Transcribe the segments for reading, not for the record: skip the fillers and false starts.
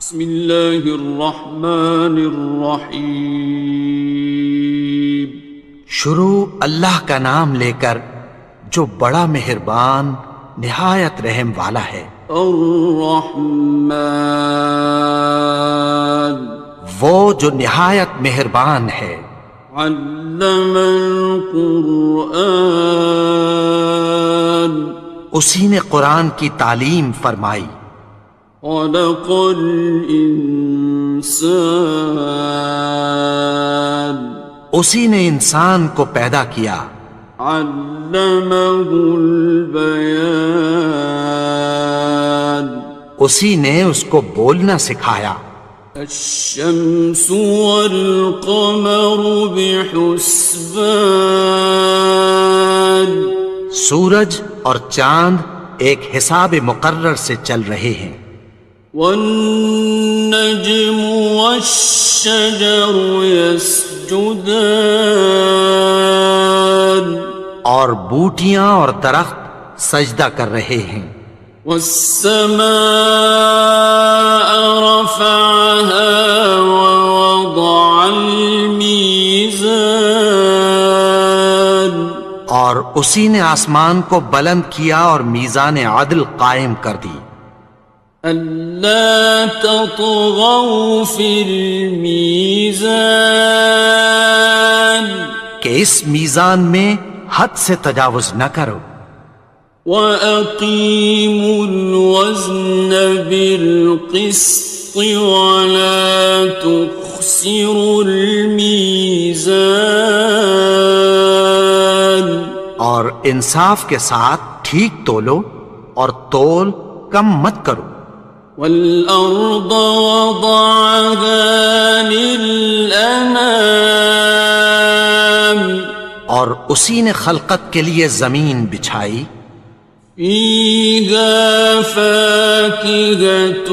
بسم اللہ الرحمن الرحیم۔ شروع اللہ کا نام لے کر جو بڑا مہربان نہایت رحم والا ہے۔ الرحمن، وہ جو نہایت مہربان ہے۔ علم القرآن، اسی نے قرآن کی تعلیم فرمائی۔ خلق الانسان، اسی نے انسان کو پیدا کیا۔ علمہ البیان، اسی نے اس کو بولنا سکھایا۔ الشمس والقمر بحسبان، سورج اور چاند ایک حساب مقرر سے چل رہے ہیں۔ والنجم والشجر يسجدان، اور بوٹیاں اور درخت سجدہ کر رہے ہیں۔ والسماء رفعها ووضع الميزان، اور اسی نے آسمان کو بلند کیا اور میزان عدل قائم کر دی۔ ألا تطغوا في الميزان، کہ اس میزان میں حد سے تجاوز نہ کرو۔ وَأَقِيمُوا الْوَزْنَ بِالْقِسْطِ وَلَا تُخْسِرُوا الْمِيزَانَ، اور انصاف کے ساتھ ٹھیک تولو اور تول کم مت کرو۔ وَالْأَرْضَ وَضَعَهَا لِلْأَنَامِ، اور اسی نے خلقت کے لیے زمین بچھائی۔ فِيهَا فَاكِهَةٌ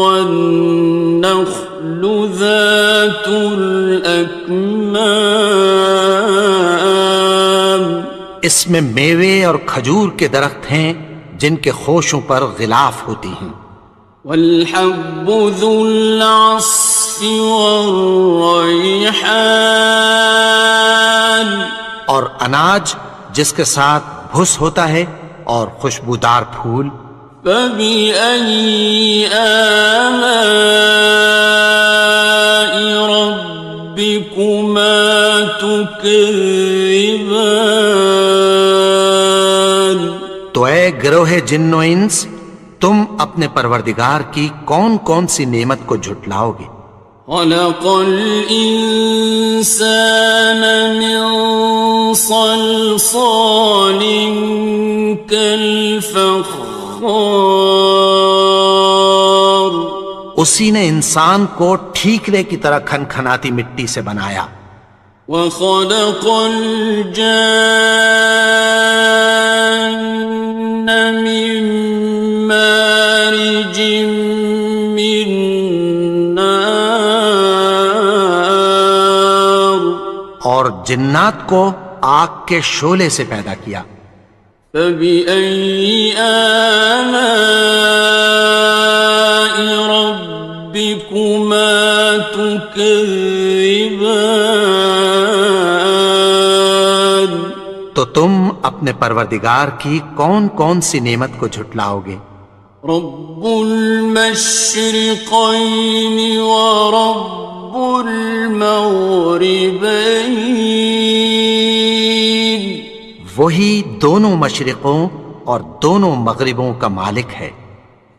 وَالنَّخْلُ ذَاتُ الْأَكْمَامِ، اس میں میوے اور کھجور کے درخت ہیں جن کے خوشوں پر غلاف ہوتی ہیں۔ وَالْحَبُّ ذُو الْعَصْفِ وَالرَّيْحَانِ، اور اناج جس کے ساتھ بھس ہوتا ہے اور خوشبودار پھول۔ فَبِأَيِّ آلَاءِ رَبِّكُمَا تُكَذِّبَانِ، تو اے گروہ جن و انس، تم اپنے پروردگار کی کون کون سی نعمت کو جھٹلاؤ گے؟ خَلَقَ الْإِنسَانَ مِنْ صَلْصَالٍ كَالْفَخَّارِ، اسی نے انسان کو ٹھیکرے کی طرح کھنکھناتی مٹی سے بنایا۔ وَخَلَقَ الْجَانَّ مِن مَّارِجٍ مِّن نَّارٍ، اور جنات کو آگ کے شعلے سے پیدا کیا۔ فَبِأَيِّ آلَاءِ رَبِّكُمَا تُكَذِّبَانِ، تو تم اپنے پروردگار کی کون کون سی نعمت کو جھٹلاؤ گے؟ رب المشرقین ورب المغربین، وہی دونوں مشرقوں اور دونوں مغربوں کا مالک ہے۔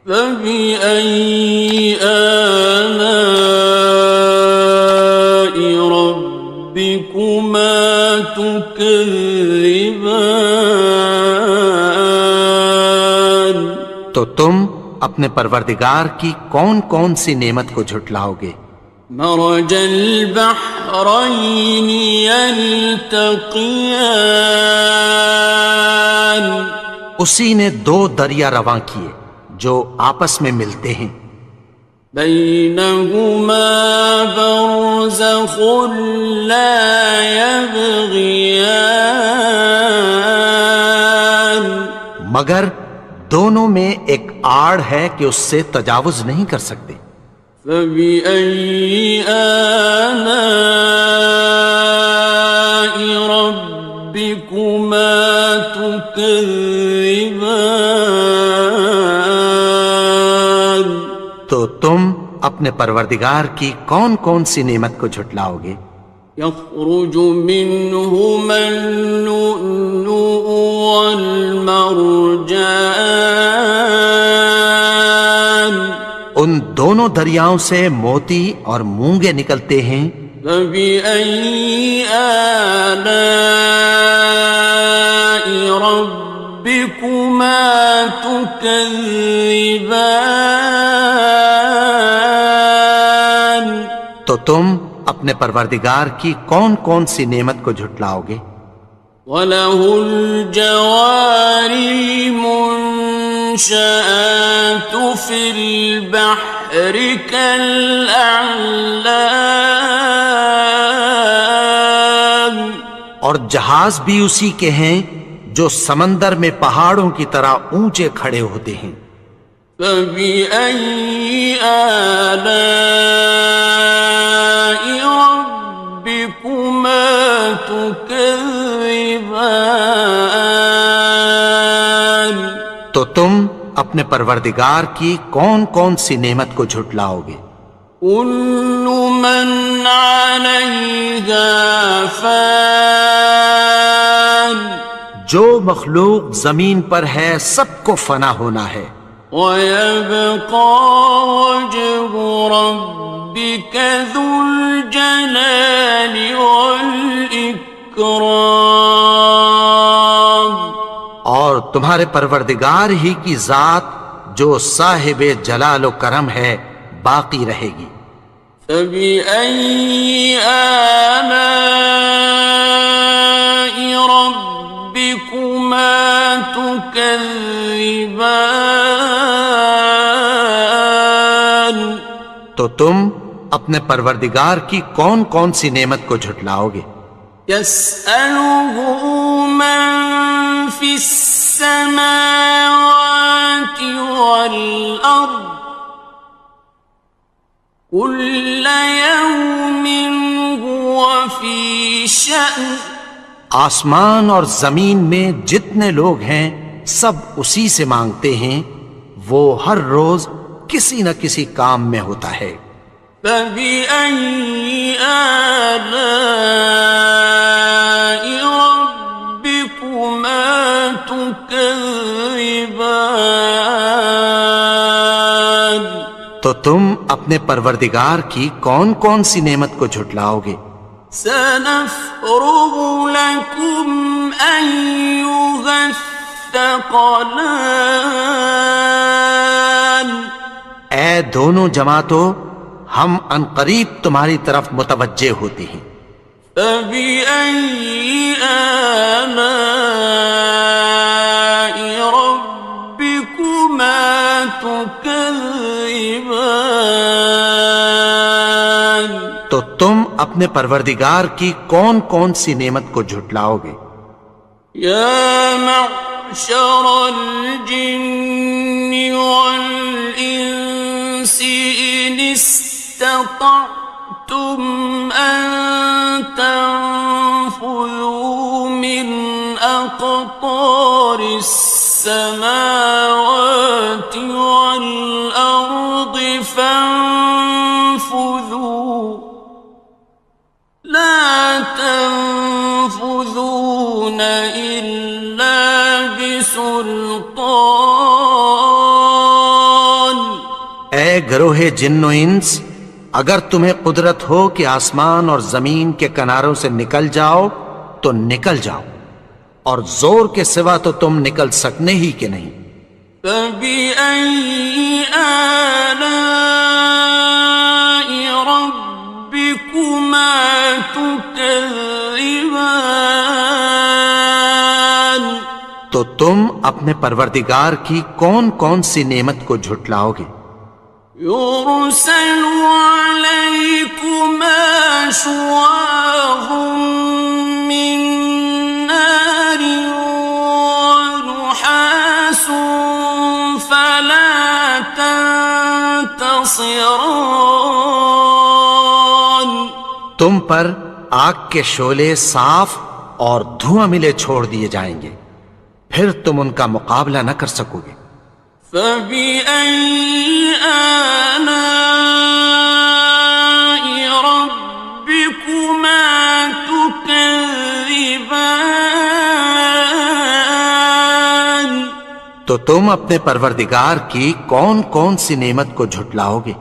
فَبِأَيِّ آلَاءِ رَبِّكُمَا تُكَذِّبَانِ، تو تم اپنے پروردگار کی کون کون سی نعمت کو جھٹلاؤ گے؟ مرج البحرین یلتقیان، اسی نے دو دریا رواں کیے جو آپس میں ملتے ہیں۔ بینہما برزخ لا یبغیان، مگر دونوں میں ایک آڑ ہے کہ اس سے تجاوز نہیں کر سکتے۔ فبأي آلاء ربكما تكذبان؟ تو تم اپنے پروردگار کی کون کون سی نعمت کو جھٹلاؤ گے؟ يخرج منهما اللؤلؤ والمرجان، ان دونوں دریاؤں سے موتی اور مونگے نکلتے ہیں۔ فبأي آلاء ربكما تكذبان؟ تو تم اپنے پروردگار کی کون کون سی نعمت کو جھٹلاؤ گے؟ وَلَهُ الْجَوَارِ الْمُنشَآتُ فِي الْبَحْرِ كَالْأَعْلَامِ، اور جہاز بھی اسی کے ہیں جو سمندر میں پہاڑوں کی طرح اونچے کھڑے ہوتے ہیں۔ فَبِأَيِّ آلَاءِ رَبِّكُمَا تُكَذِّبَانِ؟ تو تم اپنے پروردگار کی کون کون سی نعمت کو جھٹلاؤ گے؟ كُلُّ مَنْ عَلَيْهَا فَانٍ، جو مخلوق زمین پر ہے سب کو فنا ہونا ہے۔ وَيَبْقَى وَجْهُ رَبِّكَ ذُو الْجَلَالِ وَالْإِكْرَامِ، اور تمہارے پروردگار ہی کی ذات جو صاحب جلال و کرم ہے باقی رہے گی۔ فَبِأَيِّ آلَاءِ رَبِّكُمَا تُكَذِّبَانِ؟ تو تم اپنے پروردگار کی کون کون سی نعمت کو جھٹلاؤ گے؟ يَسْأَلُهُ مَن فِي السَّمَاوَاتِ وَالْأَرْضِ كُلَّ يَوْمٍ هُوَ فِي شَأْنٍ، آسمان اور زمین میں جتنے لوگ ہیں سب اسی سے مانگتے ہیں، وہ ہر روز کسی نہ کسی کام میں ہوتا ہے۔ فَبِأَيِّ آلَاءِ رَبِّكُمَا تُكَذِّبَانِ؟ تو تم اپنے پروردگار کی کون کون سی نعمت کو جھٹلاؤ گے؟ سَنَفْرُغُ لَكُمْ أَيُّهَ الثَّقَلَانِ، اے دونوں جماعتوں ہم عنقریب تمہاری طرف متوجہ ہوتے ہیں۔ فَبِأَيِّ آلَاءِ رَبِّكُمَا تُكَذِّبَانِ؟ تو تم اپنے پروردگار کی کون کون سی نعمت کو جھٹلاؤ گے؟ يَا مَعْشَرَ الْجِنِّ وَالْإِنسِ إِنِ اسْتَطَعْتُمْ أَن تَنفُذُوا مِنْ أَقْطَارِ السَّمَاوَاتِ وَالْأَرْضِ فَانفُذُوا لَا تَنفُذُونَ إِلَّا بِسُلْطَانٍ۔ اے گروہ جن و انس، اگر تمہیں قدرت ہو کہ آسمان اور زمین کے کناروں سے نکل جاؤ تو نکل جاؤ، اور زور کے سوا تو تم نکل سکنے ہی کہ نہیں۔ فَبِأَيِّ آلَاءِ رَبِّكُمَا تُكَذِّبَانِ؟ تو تم اپنے پروردگار کی کون کون سی نعمت کو جھٹلاؤ گے؟ يُرْسَلُ عَلَيْكُمَا شُوَاظٌ مِّن نَّارٍ وَنُحَاسٌ ينتصران. تم پر آگ کے شعلے صاف اور دھواں ملے چھوڑ دیے جائیں گے، پھر تم ان کا مقابلہ نہ کر سکو گے۔ فبأي آلاء ربكما تكذبان. تو تم اپنے پروردگار کی کون کون سی نعمت کو جھٹلاؤ گے؟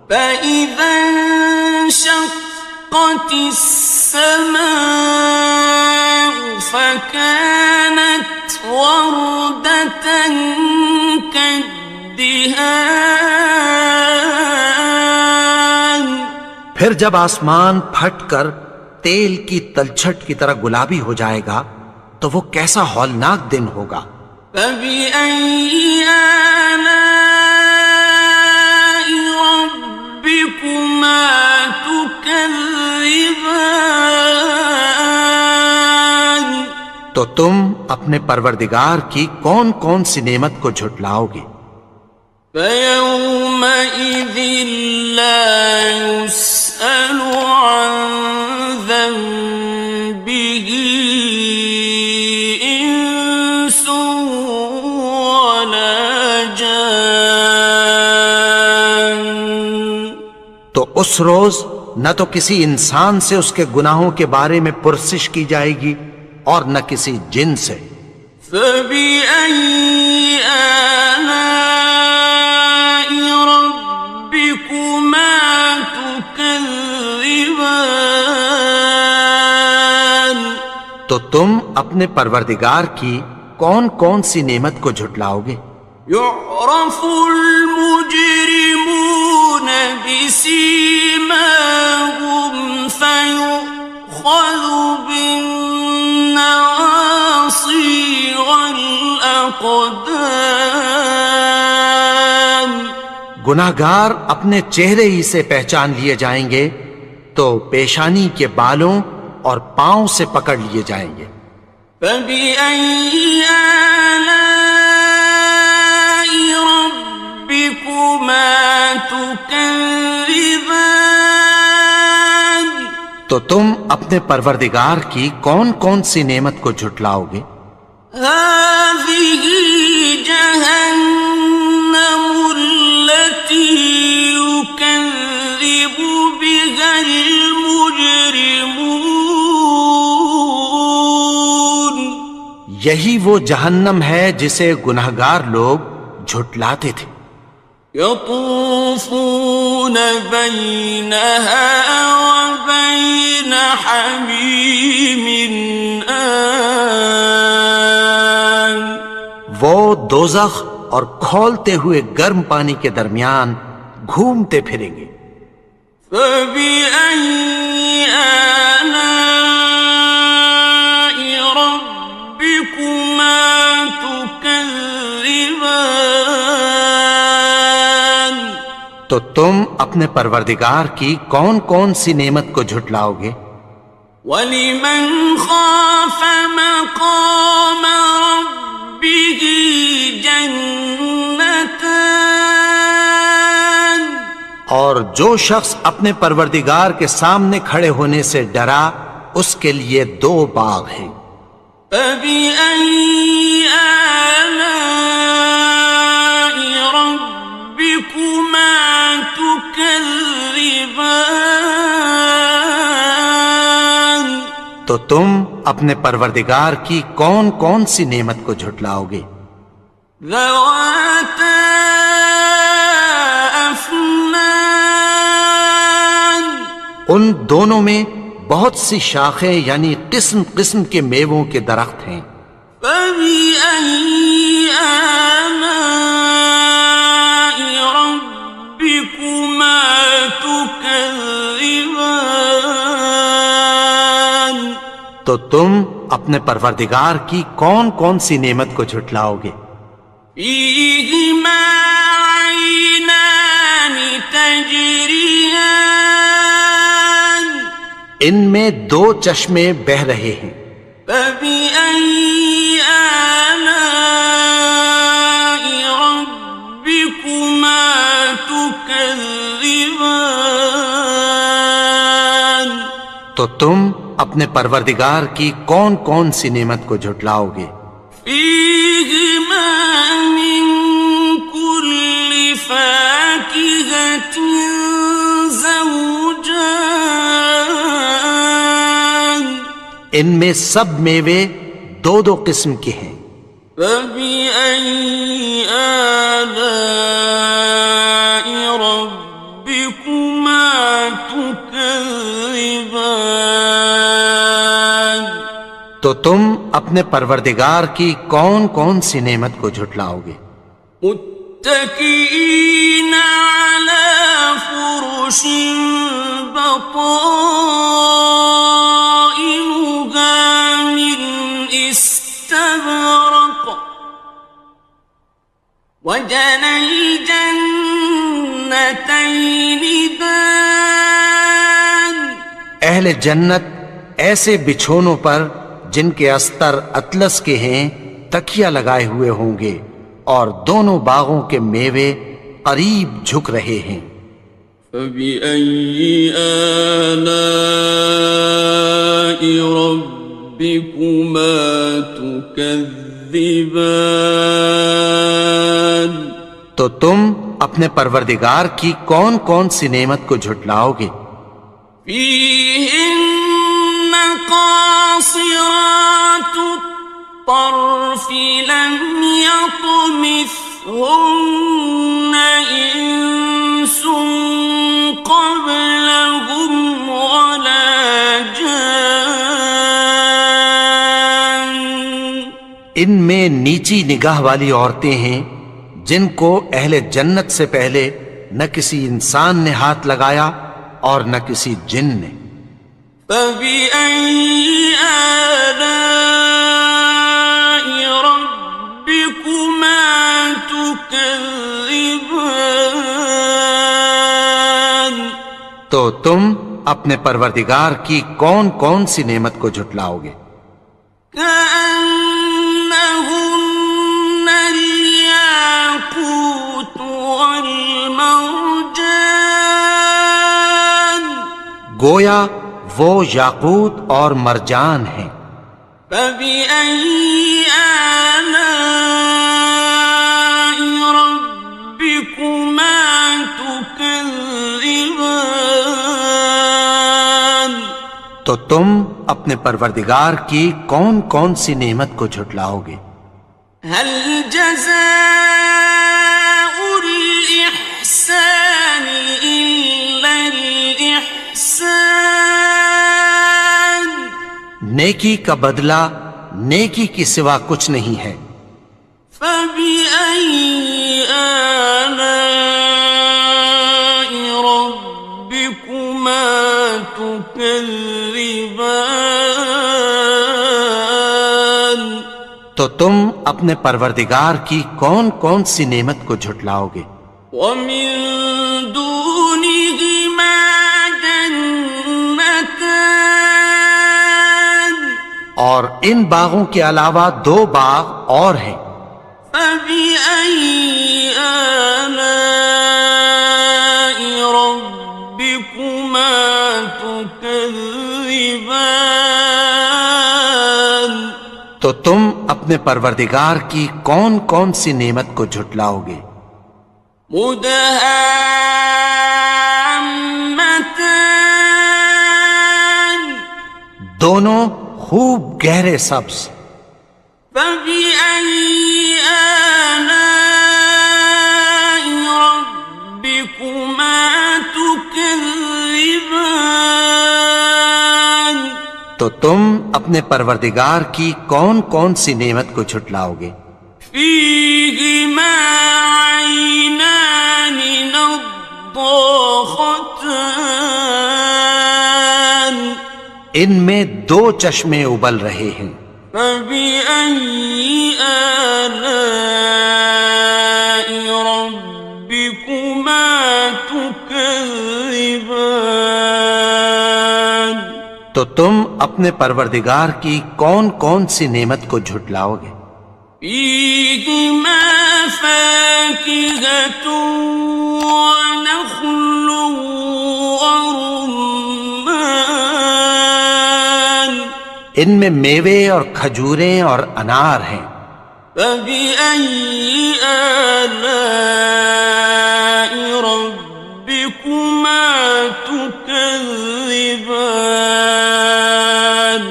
فإذا انشقت السماء فكانت وردة كالدهان. پھر جب آسمان پھٹ کر تیل کی تلچھٹ کی طرح گلابی ہو جائے گا تو وہ کیسا ہولناک دن ہوگا۔ فبأي آلاء ربكما تكذبان. تو تم اپنے پروردگار کی کون کون سی نعمت کو جھٹلاؤ گے؟ فيومئذ لا يسأل عن ذنبه إنس ولا جان. تو اس روز نہ تو کسی انسان سے اس کے گناہوں کے بارے میں پرسش کی جائے گی اور نہ کسی جن سے۔ فبأي آلاء ربكما تكذبان. تو تم اپنے پروردگار کی کون کون سی نعمت کو جھٹلاؤ گے؟ يعرف المجرمون بسيماهم فيؤخذ بالنواصي والأقدام. گناہگار اپنے چہرے ہی سے پہچان لیے جائیں گے تو پیشانی کے بالوں اور پاؤں سے پکڑ لیے جائیں گے۔ فبأي آلاء ربكما تكذبان. تو تم اپنے پروردگار کی کون کون سی نعمت کو جھٹلاؤ گے؟ هذه جهنم التي يكذب بها المجرمون. یہی وہ جہنم ہے جسے گناہگار لوگ جھٹلاتے تھے۔ يطوفون بينها وبين حميم آن. وہ دوزخ اور کھولتے ہوئے گرم پانی کے درمیان گھومتے پھریں گے۔ فبأي آلاء ربكما تكذبان. تو تم اپنے پروردگار کی کون کون سی نعمت کو جھٹلاؤ گے؟ وَلِمَنْ خَافَ مَقَامَ رَبِّهِ جَنَّتَانِ. اور جو شخص اپنے پروردگار کے سامنے کھڑے ہونے سے ڈرا اس کے لیے دو باغ ہیں۔ فَبِأَيِّ آلَاءِ رَبِّكُمَا تُكَذِّبَانِ. تو تم اپنے پروردگار کی کون کون سی نعمت کو جھٹلاؤ گے؟ ذَوَاتَا أَفْنَانٍ. ان دونوں میں بہت سی شاخیں یعنی قسم قسم کے میووں کے درخت ہیں۔ فَبِأَيِّ آلَاءِ رَبِّكُمَا تُكَذِّبَانِ. تو تم اپنے پروردگار کی کون کون سی نعمت کو جھٹلاؤ گے؟ فِيهِمَا عَيْنَانِ تَجْرِيَانِ. ان میں دو چشمے بہہ رہے ہیں۔ فَبِأَيِّ آلَاءِ رَبِّكُمَا تُكَذِّبَانِ. تكذبان تو تم اپنے پروردگار کی کون کون سی نعمت کو جھٹلاؤ گے؟ فيهما من كل فاكهة زوجان ان میں سب میوے دو دو قسم کے ہیں۔ فبأي آلاء ربكما تكذبان تو تم اپنے پروردگار کی کون کون سی نعمت کو جھٹلاؤ گے؟ متكئين على فرش بطائنها من استبرق وجنى الجنتين دان اہل جنت ایسے بچھونوں پر جن کے استر اطلس کے ہیں تکیہ لگائے ہوئے ہوں گے، اور دونوں باغوں کے میوے قریب جھک رہے ہیں۔ فبأي آلاء ربكما تكذبان تو تم اپنے پروردگار کی کون کون سی نعمت کو جھٹلاؤ گے؟ فيهن قاصرات الطرف لم يطمثهن إنس قبلهم ولا جان ان میں نیچی نگاہ والی عورتیں ہیں جن کو اہل جنت سے پہلے نہ کسی انسان نے ہاتھ لگایا اور نہ کسی جن نے۔ فبأي آلاء ربكما تكذبان تو تم اپنے پروردگار کی کون کون سی نعمت کو جھٹلاؤ گے؟ كأنهن الياقوت والمرجان گویا وہ یاقوت اور مرجان ہیں۔ فبأي آلاء ربكما تكذبان تو تم اپنے پروردگار کی کون کون سی نعمت کو جھٹلاؤ گے؟ هل جزاء الإحسان إلا الإحسان نیکی کا بدلہ نیکی کی سوا کچھ نہیں ہے۔ فبأي آلاء ربكما تكذبان تو تم اپنے پروردگار کی کون کون سی نعمت کو جھٹلاؤ گے؟ ومن دونهما جنتان اور ان باغوں کے علاوہ دو باغ اور ہیں۔ فبأي آلاء ربكما تكذبان تو تم اپنے پروردگار کی کون کون سی نعمت کو جھٹلاؤ گے؟ مدهامتان دونوں خوب گہرے سبز۔ فبأي آلاء ربكما تكذبان تو تم اپنے پروردگار کی کون کون سی نعمت کو جھٹلاؤ گے؟ فيهما عينان نضاختان ان میں دو چشمے ابل رہے ہیں۔ فبأي آلاء ربكما تكذبان تو تم اپنے پروردگار کی کون کون سی نعمت کو جھٹلاؤ گے؟ فيهما فاكهة ونخل ورمان ان میں میوے اور کھجوریں اور انار ہیں. فبأي آلاء ربكما تكذبان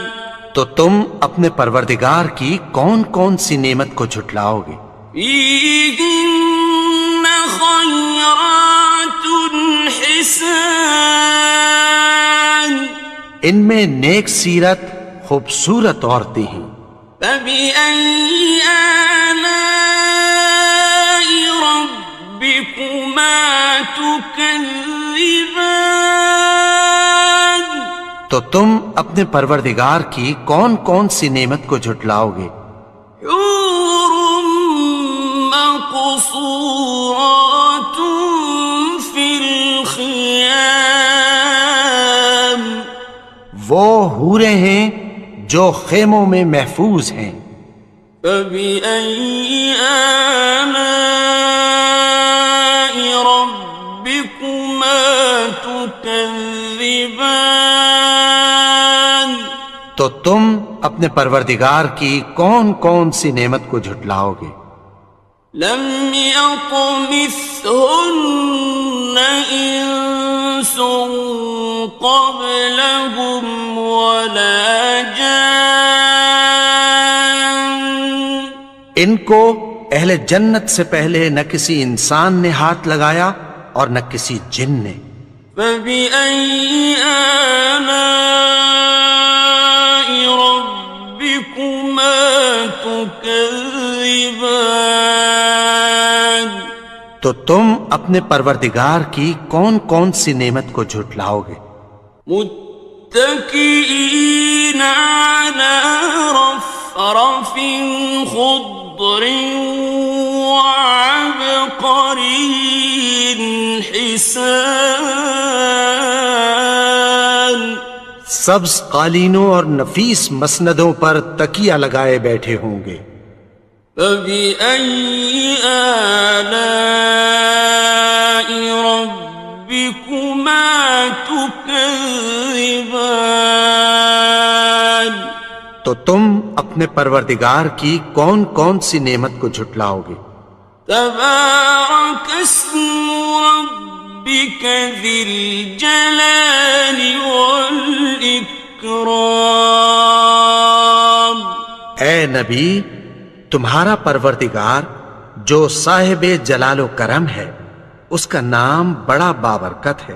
تو تم اپنے پروردگار کی کون کون سی نعمت کو جھٹلاؤ گے؟ فيهن خيرات حسان ان میں نیک سیرت خوبصورت عورتیں ہیں. فبأي آلاء ربكما تكذبان تو تم اپنے پروردگار کی کون کون سی نعمت کو جھٹلاؤ گے؟ حور مقصورات في الخيام وہ حوریں ہیں جو خیموں میں محفوظ ہیں. فبأي آلاء ربكما تكذبان تو تم اپنے پروردگار کی کون کون سی نعمت کو جھٹلاؤ گے؟ لم يطمثهن إنس قبلهم ولا جان ان کو اہل جنت سے پہلے نہ کسی انسان نے ہاتھ لگایا اور نہ کسی جن نے. فبأي آلاء ربكما تكذبان تو تم اپنے پروردگار کی کون کون سی نعمت کو جھٹلاؤ گے؟ متكئين على رفرف خضر وعبقري حسان سبز قالینوں اور نفیس مسندوں پر تکیہ لگائے بیٹھے ہوں گے. فبأي آلاء ربكما تكذبان تو تم اپنے پروردگار کی کون کون سی نعمت کو جھٹلاؤ گے؟ تبارك اسم ربك ذي الجلال والإكرام اے نبی، تمہارا پروردگار جو صاحب جلال و کرم ہے، اس کا نام بڑا بابرکت ہے.